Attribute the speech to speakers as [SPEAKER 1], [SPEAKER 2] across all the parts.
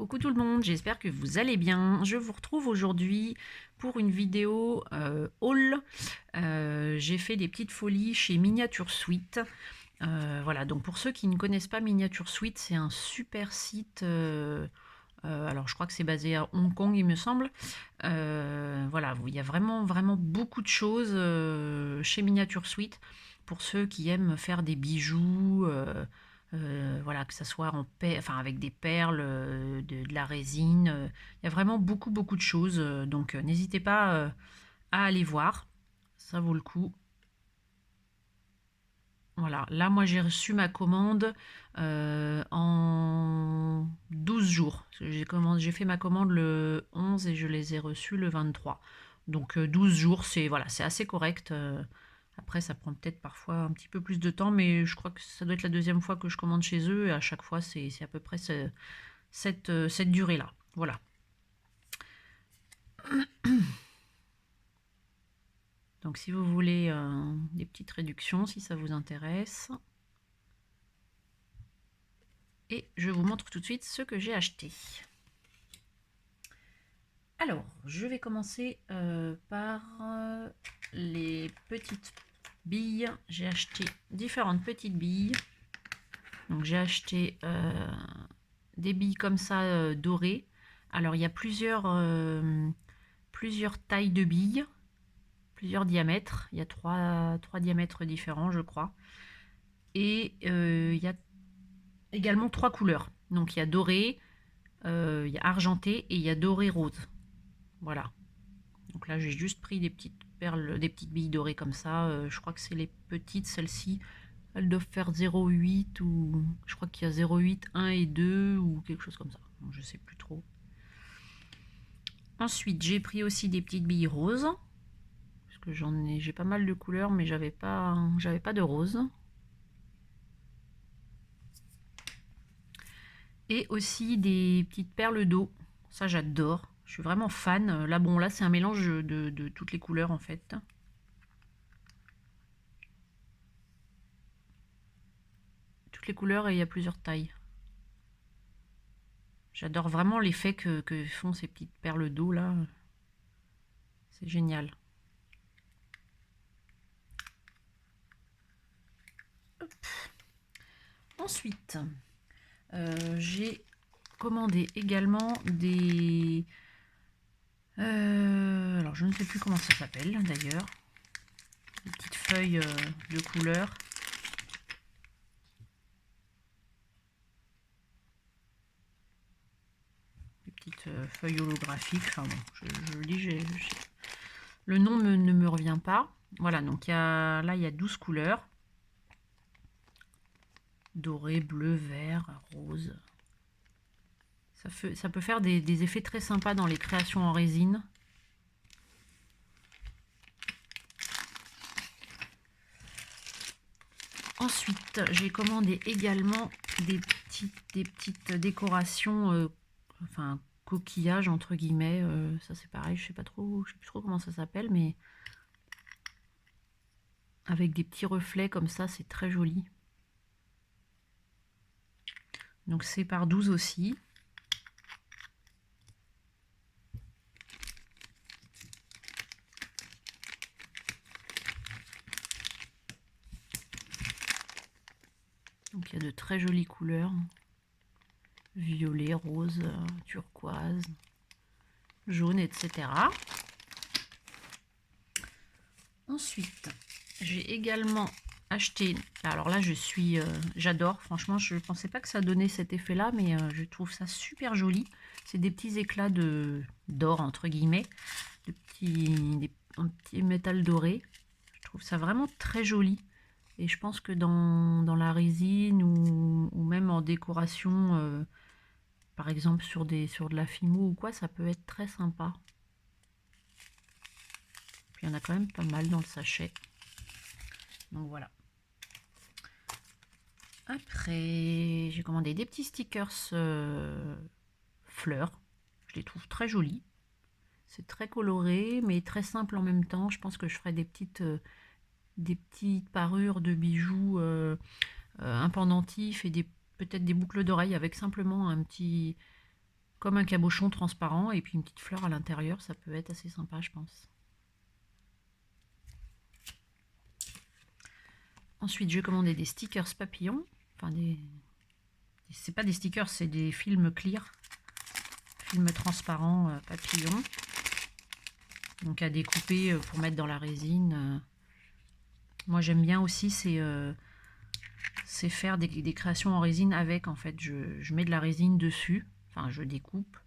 [SPEAKER 1] Coucou tout le monde, j'espère que vous allez bien. Je vous retrouve aujourd'hui pour une vidéo haul. J'ai fait des petites folies chez Miniature Suite. Voilà, donc pour ceux qui ne connaissent pas Miniature Suite, c'est un super site. Alors je crois que c'est basé à Hong Kong, il me semble. Voilà, il y a vraiment beaucoup de choses chez Miniature Suite pour ceux qui aiment faire des bijoux. Voilà, que ça soit enfin, avec des perles, de la résine. Il y a vraiment beaucoup de choses. Donc n'hésitez pas à aller voir. Ça vaut le coup. Voilà, là moi j'ai reçu ma commande en 12 jours. J'ai fait ma commande le 11 et je les ai reçus le 23. Donc 12 jours, c'est voilà, c'est assez correct. Après ça prend peut-être parfois un petit peu plus de temps, mais je crois que ça doit être la deuxième fois que je commande chez eux et à chaque fois c'est à peu près cette durée-là. Voilà. Donc si vous voulez des petites réductions, si ça vous intéresse. Et je vous montre tout de suite ce que j'ai acheté. Alors, je vais commencer par les petites billes. J'ai acheté différentes petites billes. Donc j'ai acheté des billes comme ça dorées. Alors il y a plusieurs tailles de billes, plusieurs diamètres. Il y a trois diamètres différents, je crois. Et il y a également 3 couleurs. Donc il y a doré, il y a argenté et il y a doré rose. Voilà. Donc là j'ai juste pris des petites perles, des petites billes dorées comme ça. Je crois que c'est les petites, celles-ci. Elles doivent faire 0,8 ou je crois qu'il y a 0,8, 1 et 2 ou quelque chose comme ça. Donc, je sais plus trop. Ensuite j'ai pris aussi des petites billes roses. Parce que j'ai pas mal de couleurs mais j'avais pas de rose. Et aussi des petites perles d'eau. Ça j'adore. Je suis vraiment fan. Là bon, là c'est un mélange de toutes les couleurs en fait. Toutes les couleurs et il y a plusieurs tailles. J'adore vraiment l'effet que font ces petites perles d'eau là. C'est génial. Hop. Ensuite, j'ai commandé également des... alors je ne sais plus comment ça s'appelle d'ailleurs. Des petites feuilles de couleur. Des petites feuilles holographiques. Enfin bon, je le dis, le nom ne me revient pas. Voilà, donc là il y a 12 couleurs. Doré, bleu, vert, rose. Ça peut faire des effets très sympas dans les créations en résine. Ensuite, j'ai commandé également des petites décorations, enfin coquillages entre guillemets. Ça c'est pareil, je sais plus trop comment ça s'appelle, mais avec des petits reflets comme ça, c'est très joli. Donc c'est par 12 aussi. Donc il y a de très jolies couleurs. Violet, rose, turquoise, jaune, etc. Ensuite, j'ai également acheté, alors là j'adore, franchement je ne pensais pas que ça donnait cet effet là, mais je trouve ça super joli. C'est des petits éclats d'or entre guillemets, un petit métal doré. Je trouve ça vraiment très joli. Et je pense que dans la résine ou même en décoration, par exemple sur de la fimo ou quoi, ça peut être très sympa. Puis il y en a quand même pas mal dans le sachet. Donc voilà. Après, j'ai commandé des petits stickers fleurs. Je les trouve très jolis. C'est très coloré, mais très simple en même temps. Je pense que je ferai des petites parures de bijoux, un pendentif et peut-être des boucles d'oreilles avec simplement un petit comme un cabochon transparent et puis une petite fleur à l'intérieur, ça peut être assez sympa, je pense. Ensuite, j'ai commandé des stickers papillons, enfin c'est pas des stickers, c'est des films clear, films transparents papillons, donc à découper pour mettre dans la résine. Moi j'aime bien aussi, c'est faire des créations en résine avec, en fait, je mets de la résine dessus, enfin je découpe,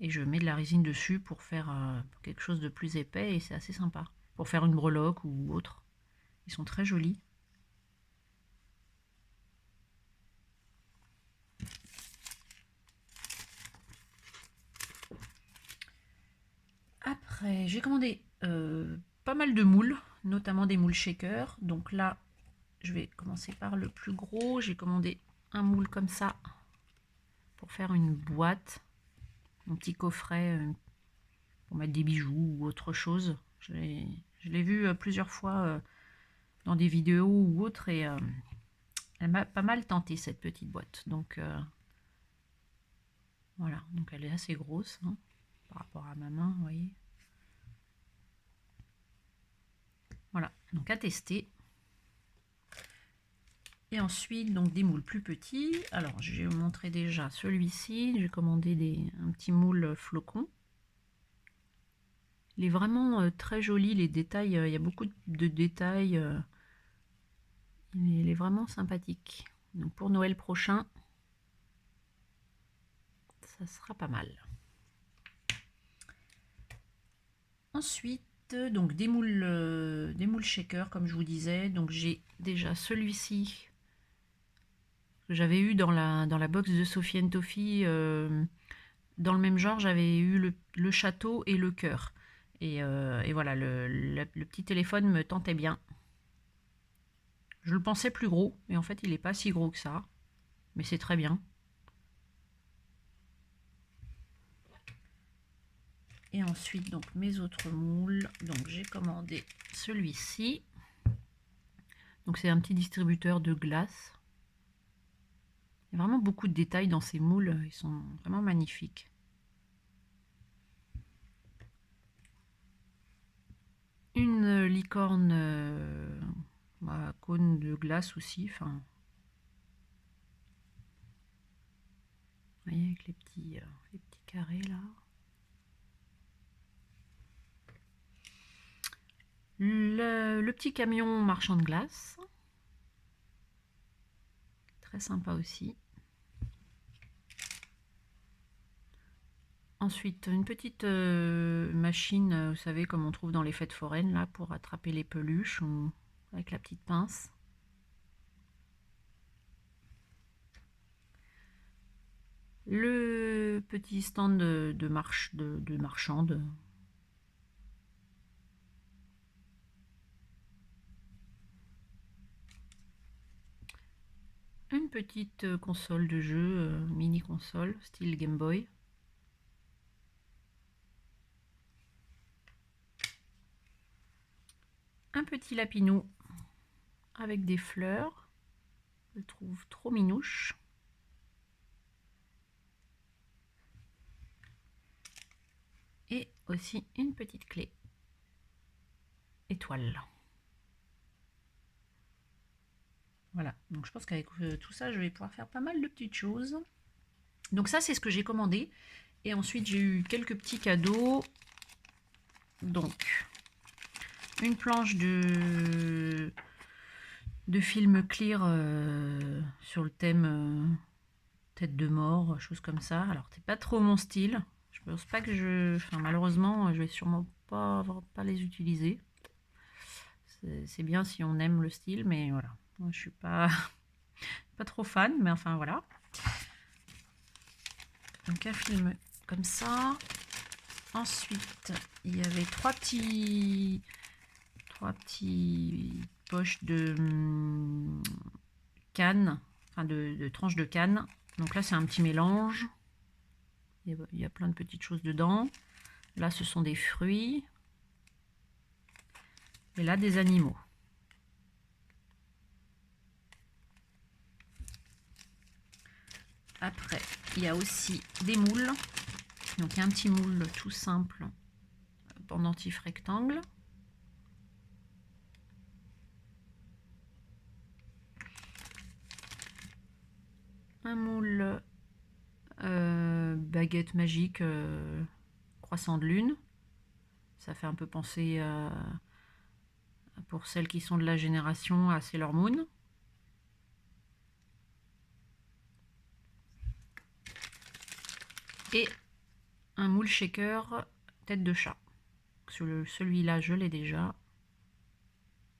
[SPEAKER 1] et je mets de la résine dessus pour faire quelque chose de plus épais, et c'est assez sympa, pour faire une breloque ou autre. Ils sont très jolis. Après, j'ai commandé pas mal de moules, notamment des moules shaker. Donc là, je vais commencer par le plus gros. J'ai commandé un moule comme ça pour faire une boîte, un petit coffret pour mettre des bijoux ou autre chose. Je l'ai vu plusieurs fois dans des vidéos ou autres, et elle m'a pas mal tenté, cette petite boîte. Donc voilà, donc elle est assez grosse hein, par rapport à ma main, vous voyez. Voilà, donc à tester. Et ensuite, donc des moules plus petits. Alors, je vais vous montrer déjà celui-ci. J'ai commandé un petit moule flocon. Il est vraiment très joli, les détails. Il y a beaucoup de détails. Il est vraiment sympathique. Donc pour Noël prochain, ça sera pas mal. Ensuite, donc des moules shaker, comme je vous disais. Donc j'ai déjà celui-ci que j'avais eu dans la box de Sophie Toffee. Dans le même genre, j'avais eu le château et le cœur. Et voilà, le petit téléphone me tentait bien. Je le pensais plus gros, mais en fait, il n'est pas si gros que ça. Mais c'est très bien. Et ensuite, donc mes autres moules. Donc j'ai commandé celui-ci. Donc c'est un petit distributeur de glace. Il y a vraiment beaucoup de détails dans ces moules. Ils sont vraiment magnifiques. Une licorne cône de glace aussi. Enfin, vous voyez, avec les petits carrés là. Le petit camion marchand de glace. Très sympa aussi. Ensuite, une petite machine, vous savez, comme on trouve dans les fêtes foraines, là, pour attraper les peluches, avec la petite pince. Le petit stand de marchande. Une petite console de jeu, mini console, style Game Boy. Un petit lapinou avec des fleurs. Je le trouve trop minouche. Et aussi une petite clé étoile. Voilà, donc je pense qu'avec tout ça, je vais pouvoir faire pas mal de petites choses. Donc ça, c'est ce que j'ai commandé. Et ensuite, j'ai eu quelques petits cadeaux. Donc, une planche de film clear sur le thème tête de mort, chose comme ça. Alors, c'est pas trop mon style. Je pense pas que enfin, malheureusement, je vais sûrement pas les utiliser. C'est bien si on aime le style, mais voilà. Moi, je suis pas trop fan, mais enfin voilà. Donc un film comme ça. Ensuite, il y avait trois petits poches de canne, enfin de tranches de canne. Donc là, c'est un petit mélange. Il y a plein de petites choses dedans. Là, ce sont des fruits. Et là, des animaux. Après, il y a aussi des moules. Donc il y a un petit moule tout simple, pendentif rectangle. Un moule baguette magique croissant de lune. Ça fait un peu penser pour celles qui sont de la génération à Sailor Moon. Et un moule shaker tête de chat. Celui-là, je l'ai déjà.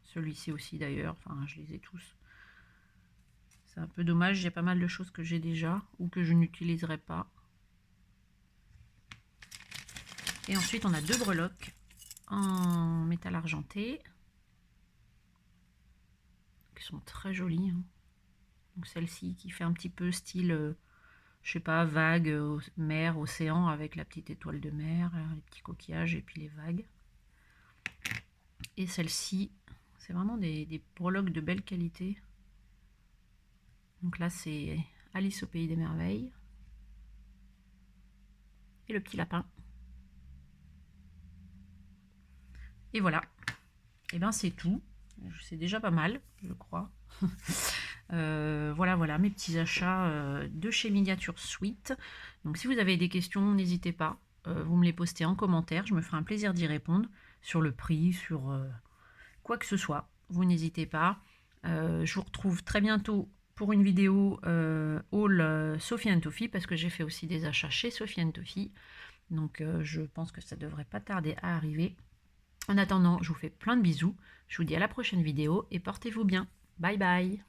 [SPEAKER 1] Celui-ci aussi d'ailleurs, enfin je les ai tous. C'est un peu dommage, j'ai pas mal de choses que j'ai déjà ou que je n'utiliserai pas. Et ensuite on a deux breloques en métal argenté. Qui sont très jolies. Hein. Donc celle-ci qui fait un petit peu style, je sais pas, vague, mer, océan avec la petite étoile de mer, les petits coquillages et puis les vagues. Et celle-ci, c'est vraiment des breloques de belle qualité. Donc là, c'est Alice au pays des merveilles. Et le petit lapin. Et voilà. Et ben c'est tout. C'est déjà pas mal, je crois. Voilà, mes petits achats de chez Miniature Sweet. Donc si vous avez des questions, n'hésitez pas. Vous me les postez en commentaire. Je me ferai un plaisir d'y répondre. Sur le prix, sur quoi que ce soit. Vous n'hésitez pas. Je vous retrouve très bientôt pour une vidéo haul Sophie & Toffee, parce que j'ai fait aussi des achats chez Sophie & Toffee. Donc je pense que ça devrait pas tarder à arriver. En attendant, je vous fais plein de bisous. Je vous dis à la prochaine vidéo et portez-vous bien. Bye bye.